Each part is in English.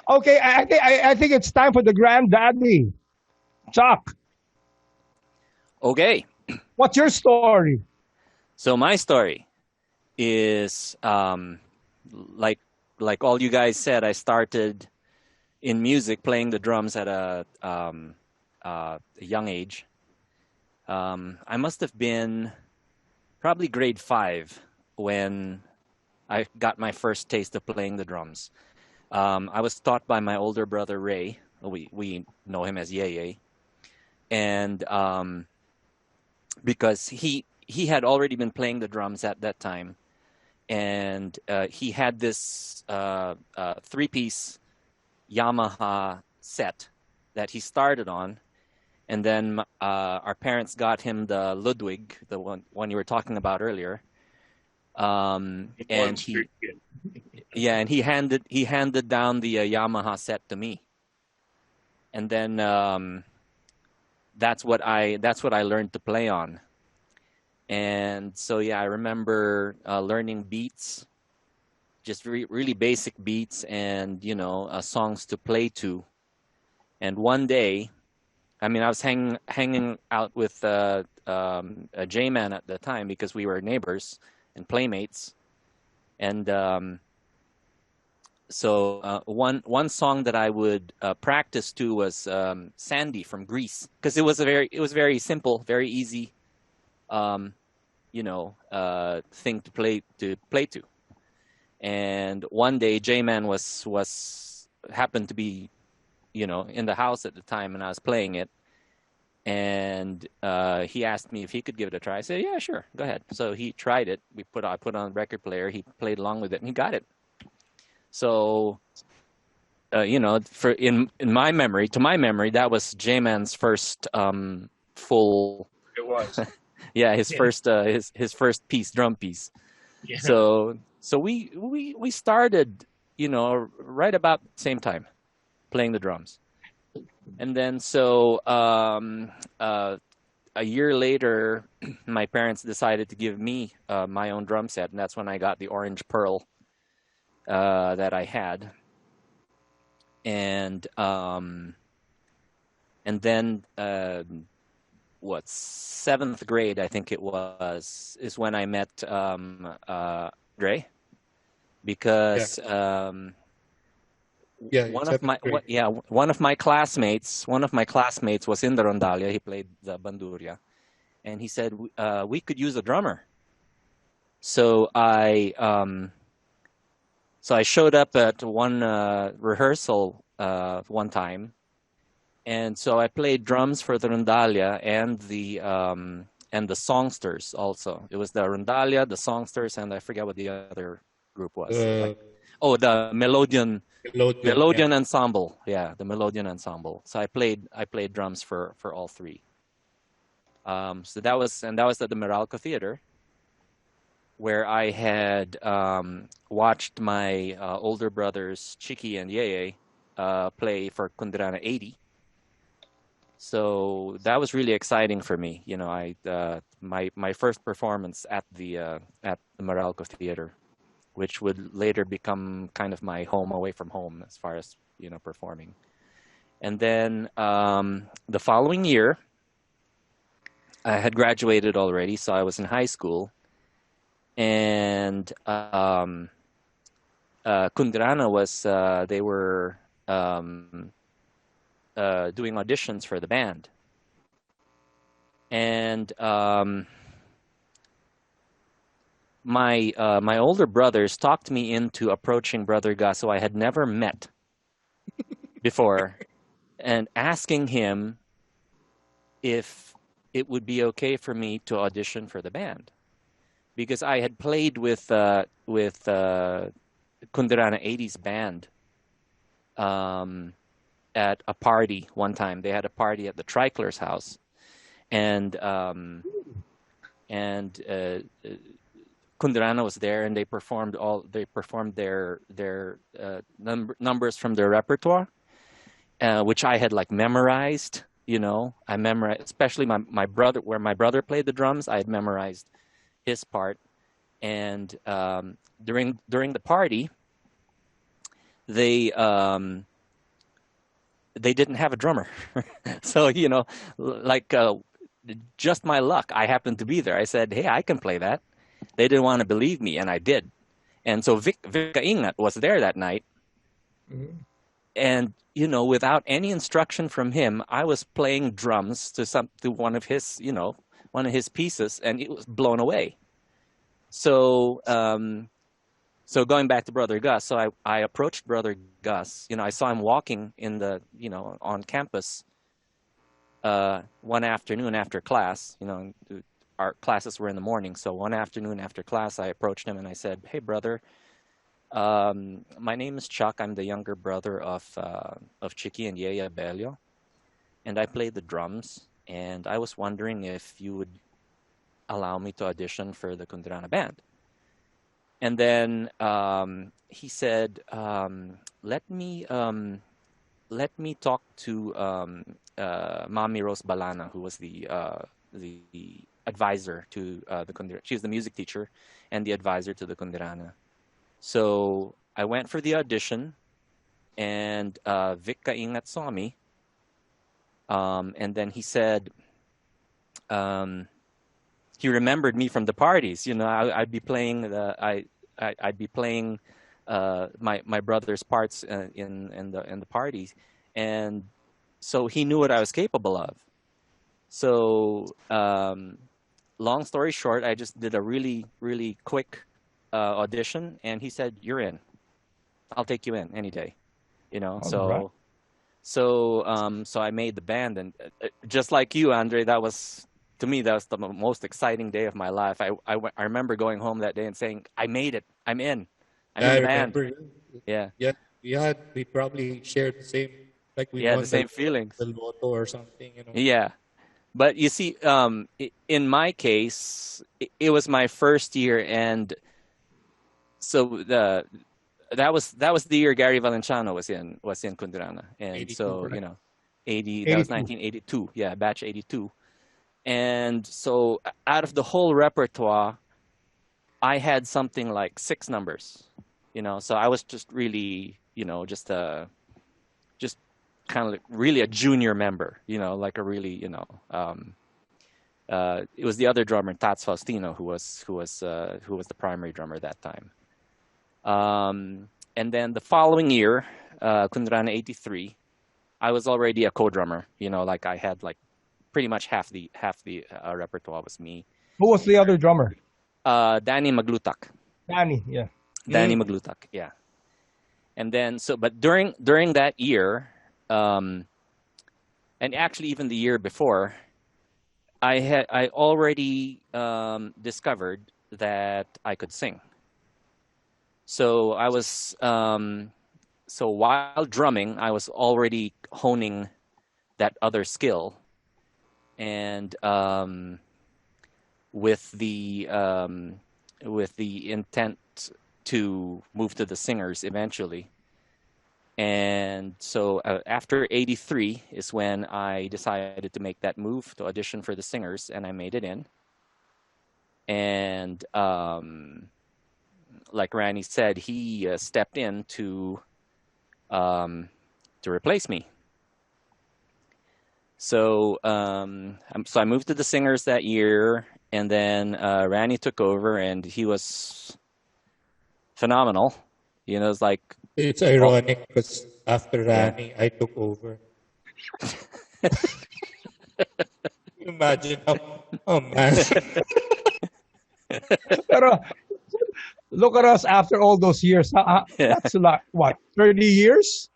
Okay, I think it's time for the granddaddy. Chuck, Okay, what's your story? so my story is like like all you guys said. I started in music, playing the drums at a young age. I must have been probably grade 5 when I got my first taste of playing the drums. I was taught by my older brother Ray. We know him as Yeye, and because he had already been playing the drums at that time, and he had this three-piece Yamaha set that he started on, and then our parents got him the Ludwig, the one you were talking about earlier, and Monster he kid. yeah, and he handed down the Yamaha set to me, and then that's what I learned to play on. And so yeah, I remember learning beats, just really basic beats, and songs to play to. And one day, I mean, I was hanging out with a J-Man at the time because we were neighbors and playmates. And so one song that I would practice to was Sandy from Greece, because it was very simple, very easy, um, thing to play to. And one day, J-Man was happened to be in the house at the time, and I was playing it, and he asked me if he could give it a try. I said, "Yeah, sure, go ahead." So he tried it. I put on a record player. He played along with it, and he got it. So for in my memory, to my memory, that was J-Man's first full, It was. yeah, his Yeah. first his first drum piece. Yeah. So we started, right about the same time playing the drums. And then a year later, my parents decided to give me my own drum set, and that's when I got the Orange Pearl that I had. And then what, seventh grade, I think it was, is when I met Dre, Yeah, because yeah, one of seventh my grade. one of my classmates was in the Rondalia. He played the banduria, and he said we could use a drummer. So I showed up at one rehearsal one time, and so I played drums for the Rondalia and the Songsters also. It was the Rondalia, the Songsters, and I forget what the other group was. Like, Uh, oh, the Melodian, yeah. Melodian Ensemble. Yeah, the Melodian Ensemble. So I played drums for all three. So that was at the Meralco Theater, where I had watched my older brothers Chiki and Yeye play for Kundirana 80. So that was really exciting for me. My first performance at the Meralco Theater, which would later become kind of my home away from home as far as performing. And then the following year, I had graduated already, so I was in high school, and Kundrana was they were doing auditions for the band, and my older brothers talked me into approaching Brother Gus, who I had never met before, and asking him if it would be okay for me to audition for the band, because I had played with Kundirana 80's band um, at a party one time. They had a party at the Tricler's house, and Kundirana was there, and they performed their numbers from their repertoire, which I had like memorized. I memorized, especially my brother, where my brother played the drums. I had memorized his part, and during the party, they um, they didn't have a drummer. So, like just my luck. I happened to be there. I said, "Hey, I can play that." They didn't want to believe me, and I did. And so Vic Ingat was there that night, Mhm. and without any instruction from him, I was playing drums to one of his pieces, and it was blown away. So so going back to Brother Gus, so I approached Brother Gus. I saw him walking on campus one afternoon after class. Our classes were in the morning, so one afternoon after class, I approached him and I said, "Hey, brother, my name is Chuck. I'm the younger brother of Chicky and Yaya Abello, and I play the drums. And I was wondering if you would allow me to audition for the Kundirana band." And then he said, let me talk to Mami Rose Balana, who was the advisor to the Kundirana. She's the music teacher and the advisor to the Kundirana. So I went for the audition, and Vic Kaingat saw me, and then he said, he remembered me from the parties. I'd be playing I'd be playing my brother's parts in the parties, and so he knew what I was capable of. So long story short, I just did a really really quick audition, and he said, "You're in. I'll take you in any day." All right. So I made the band, and just like you, Andre, to me, that was the most exciting day of my life. I remember going home that day and saying, "I made it. I'm in. I'm Yeah, in I the band." remember. Yeah, Yeah, we probably shared the same, like we yeah, the won same feelings. the lotto or something. Yeah, but you see, in my case, it was my first year, and so that was the year Gary Valenciano was in Kundirana, and 82, so right? 80, that was 82. 1982. Yeah, batch 82. And so out of the whole repertoire, I had something like six numbers, so I was just really, just kind of like really a junior member, like a really, it was the other drummer, Tats Faustino, who was the primary drummer that time. And then the following year, Kundrana 83, I was already a co-drummer, like I had like pretty much half the repertoire was me. Who was the other drummer? Danny Maglutak. Danny. Yeah. Danny Mm. Maglutak, yeah. And then but during that year, um, and actually even the year before, I already discovered that I could sing. So so while drumming, I was already honing that other skill, and with the intent to move to the singers eventually. And so after 83 is when I decided to make that move to audition for the singers, and I made it in. And like Randy said, he stepped in to replace me. So so I moved to the singers that year, and then Randy took over, and he was phenomenal. It's like, It's oh, ironic because after yeah. Rani, I took over. Imagine how massive. Pero look at us after all those years. Yeah, That's a lot. What? 30 years?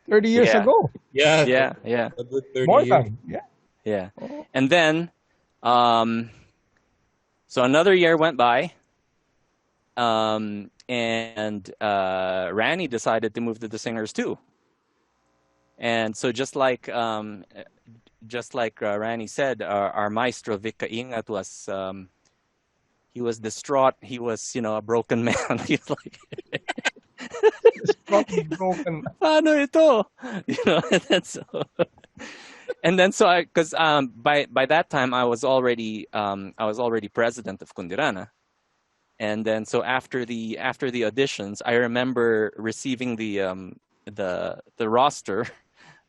30 years yeah, ago. Yeah, yeah, yeah, a good 30 More years. time. Yeah. yeah. Oh, And then, um, so another year went by, and Randy decided to move to the singers too. And so just like Randy said, our maestro Vic Ingat he was distraught. He was, a broken man. He's like, it's probably broken. "Paano ito?" And then so because by that time I was already president of Kundirana, And then so after the auditions, I remember receiving the roster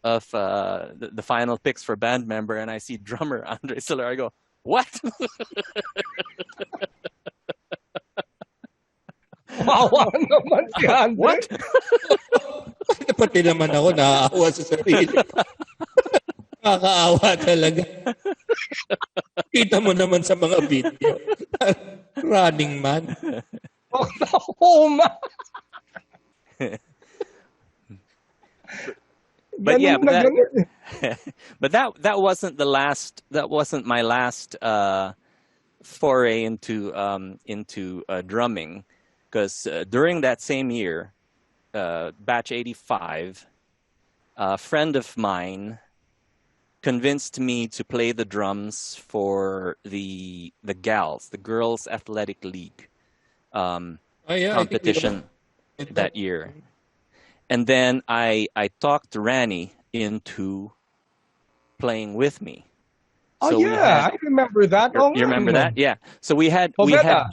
of the final picks for band member, and I see drummer Andre Soler. I go, what? Wawa naman si Andre. What? Pati naman ako naaawa sa sarili. Nakakaawa talaga. Kita mo naman sa mga video. Running man. Oklahoma. But yeah, Ganun na ganun. but that wasn't my last foray into drumming, because during that same year, batch 85, a friend of mine convinced me to play the drums for the girls athletic league competition that year. And then I talked Rani into playing with me. Oh So we yeah, had- I remember that. you remember that? Yeah. So we had Poveda.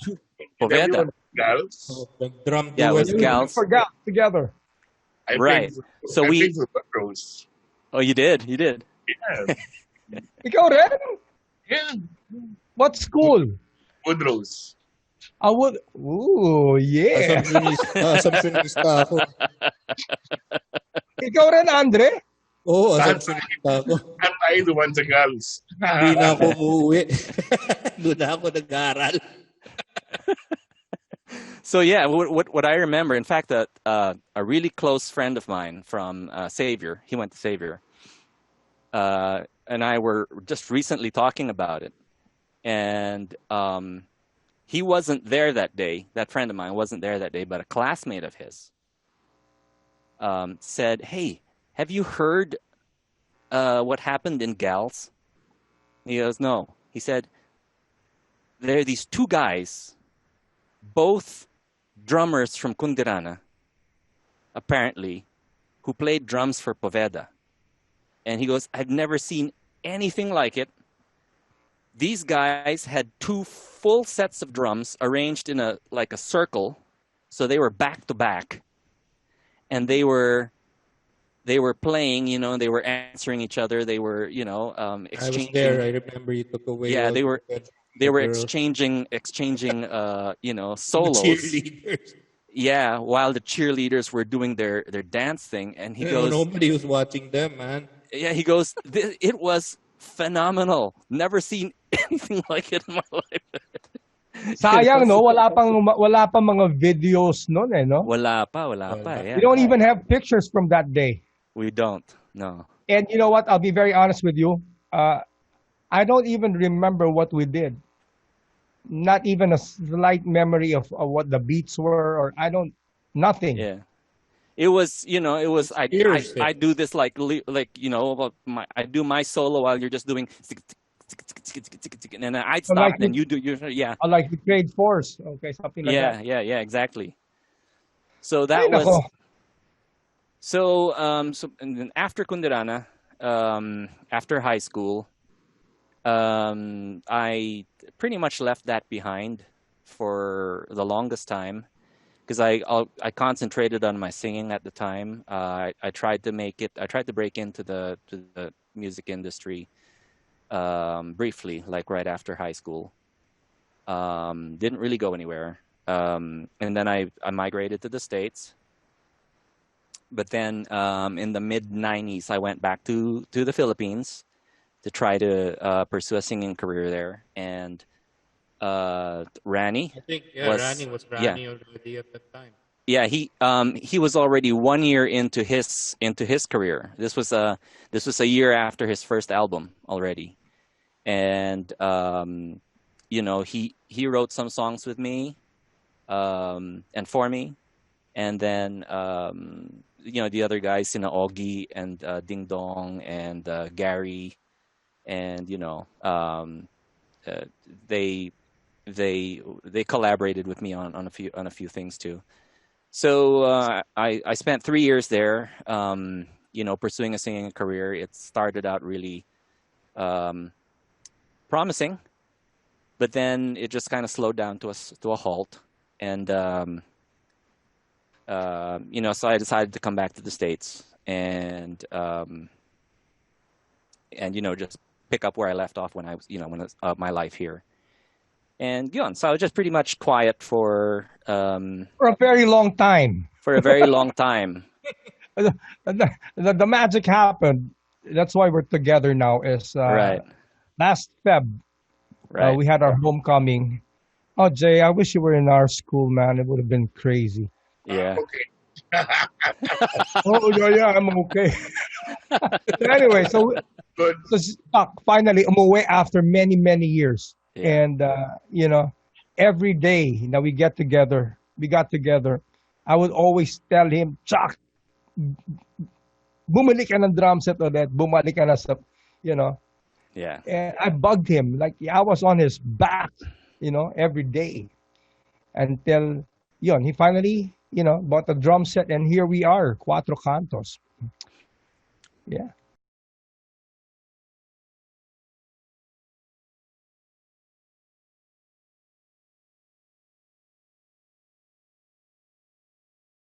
Poveda. Girls. Drum Yeah, it was duet. Gals. For Gals together. I Right. played, So I we- played for Quattros. Oh, you did. Yeah. Ikaw rin? Yeah. What school? Woodrose. I would. Ooh, yeah. Assumptionista ako. Ikaw rin, Andre? Oo, assumptionista ako. At tayo duman sa girls. Hindi na ako umuwi. Doon na ako nag-aaral. So yeah, what I remember, in fact, a really close friend of mine from Xavier, he went to Xavier, and I were just recently talking about it, and he wasn't there that day. That friend of mine wasn't there that day, but a classmate of his said, "Hey, have you heard what happened in Gals?" He goes, "No." He said, "There are these two guys, both drummers from Kundirana, apparently, who played drums for Poveda." And he goes, "I've never seen anything like it. These guys had two full sets of drums arranged in a circle, so they were back to back, and they were playing, they were answering each other, they were, I was exchanging." there. I remember you took away. Yeah, all they were- the They were girls. exchanging, The solos. cheerleaders. Yeah, while the cheerleaders were doing their dance thing, and he goes, Nobody was watching them, man. yeah, he goes, it was phenomenal. Never seen anything like it in my life. Sayang, no? Wala pang mga videos nun, eh, no? Wala pa. Yeah. We don't even have pictures from that day. We don't. No. And you know what? I'll be very honest with you. I don't even remember what we did. Not even a slight memory of what the beats were, or nothing. Yeah. It was, Years, I do this I do my solo while you're just doing, and then I'd stop, like and then you do your, yeah. Or like the trade force. Okay, something like that. Yeah, exactly. So that Ay, nako. was so and then after Kundirana, after high school, I pretty much left that behind for the longest time, because I concentrated on my singing at the time. I tried to break into the music industry briefly, like right after high school. Didn't really go anywhere. And then I migrated to the States. But then in the mid-90s, I went back to the Philippines to try to pursue a singing career there. And Rani, I think Was- Rani was yeah. Rani already at that time. yeah, he was already 1 year into his career. This was a year after his first album already, and he wrote some songs with me, and for me, and then the other guys, Augie and Ding Dong and Gary, and they collaborated with me on a few things too. So I spent 3 years there, pursuing a singing career. It started out really promising, but then it just kind of slowed down to a halt. And so I decided to come back to the States and just pick up where I left off when I was, my life here. And so I was just pretty much quiet for For a very long time. a very long time. The magic happened. That's why we're together now. Is Right, last Feb right. we had our homecoming. Oh, Jay, I wish you were in our school, man. It would have been crazy. Yeah, Okay. Oh yeah, I'm okay. Anyway, Good. finally umuwi after many many years, yeah, and every day that we got together. I would always tell him, Chuck, bumalik ka ng drum set ulit, bumalik ka na sa, you know. yeah. And I bugged him, like I was on his back, every day until, he finally, bought a drum set, and here we are, Quattro Kantos. Yeah.